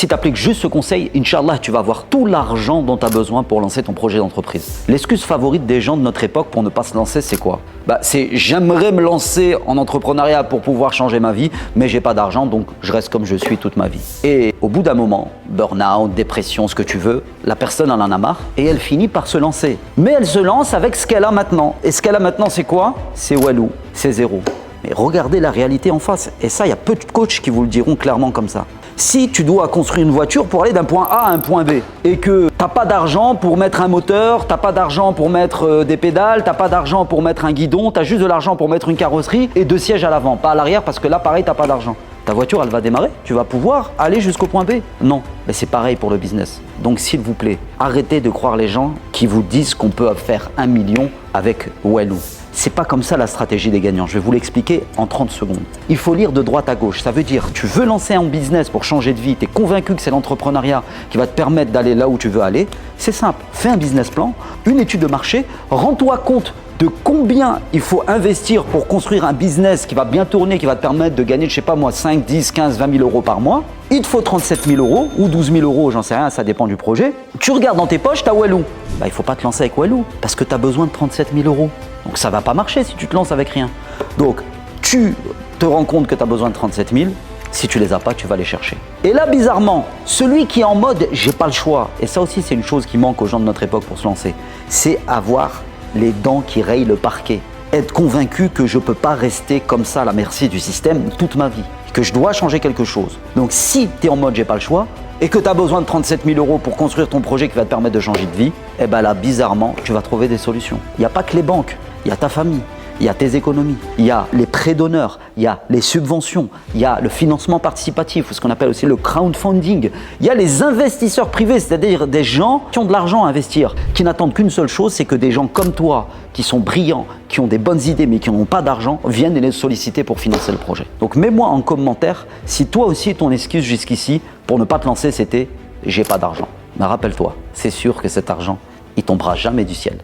Si tu appliques juste ce conseil, Inch'Allah, tu vas avoir tout l'argent dont tu as besoin pour lancer ton projet d'entreprise. L'excuse favorite des gens de notre époque pour ne pas se lancer, c'est quoi? C'est j'aimerais me lancer en entrepreneuriat pour pouvoir changer ma vie, mais j'ai pas d'argent, donc je reste comme je suis toute ma vie. Et au bout d'un moment, burn-out, dépression, ce que tu veux, la personne elle en a marre et elle finit par se lancer. Mais elle se lance avec ce qu'elle a maintenant. Et ce qu'elle a maintenant, c'est quoi? C'est walou, c'est zéro. Mais regardez la réalité en face. Et ça, il y a peu de coachs qui vous le diront clairement comme ça. Si tu dois construire une voiture pour aller d'un point A à un point B et que tu n'as pas d'argent pour mettre un moteur, tu n'as pas d'argent pour mettre des pédales, tu n'as pas d'argent pour mettre un guidon, tu as juste de l'argent pour mettre une carrosserie et 2 sièges à l'avant, pas à l'arrière parce que là, pareil, tu n'as pas d'argent. Ta voiture, elle va démarrer, tu vas pouvoir aller jusqu'au point B. Non, mais c'est pareil pour le business. Donc s'il vous plaît, arrêtez de croire les gens qui vous disent qu'on peut faire 1 million avec Walou. C'est pas comme ça la stratégie des gagnants. Je vais vous l'expliquer en 30 secondes. Il faut lire de droite à gauche. Ça veut dire, tu veux lancer un business pour changer de vie, tu es convaincu que c'est l'entrepreneuriat qui va te permettre d'aller là où tu veux aller. C'est simple. Fais un business plan, une étude de marché, rends-toi compte de combien il faut investir pour construire un business qui va bien tourner, qui va te permettre de gagner, je sais pas moi, 5, 10, 15, 20 000 euros par mois. Il te faut 37 000 euros ou 12 000 euros, j'en sais rien, ça dépend du projet. Tu regardes dans tes poches, tu as Walou. Il ne faut pas te lancer avec Walou parce que tu as besoin de 37 000 euros. Donc ça ne va pas marcher si tu te lances avec rien. Donc tu te rends compte que tu as besoin de 37 000. Si tu les as pas, tu vas les chercher. Et là, bizarrement, celui qui est en mode « j'ai pas le choix », et ça aussi c'est une chose qui manque aux gens de notre époque pour se lancer, c'est avoir les dents qui rayent le parquet. Être convaincu que je ne peux pas rester comme ça à la merci du système toute ma vie, que je dois changer quelque chose. Donc si tu es en mode « j'ai pas le choix », et que tu as besoin de 37 000 euros pour construire ton projet qui va te permettre de changer de vie, et bien là, bizarrement, tu vas trouver des solutions. Il n'y a pas que les banques, il y a ta famille, il y a tes économies, il y a les prêts d'honneur, il y a les subventions, il y a le financement participatif, ou ce qu'on appelle aussi le crowdfunding. Il y a les investisseurs privés, c'est-à-dire des gens qui ont de l'argent à investir, qui n'attendent qu'une seule chose, c'est que des gens comme toi, qui sont brillants, qui ont des bonnes idées mais qui n'ont pas d'argent, viennent les solliciter pour financer le projet. Donc mets-moi en commentaire si toi aussi ton excuse jusqu'ici pour ne pas te lancer c'était « j'ai pas d'argent ». Mais rappelle-toi, c'est sûr que cet argent, il tombera jamais du ciel.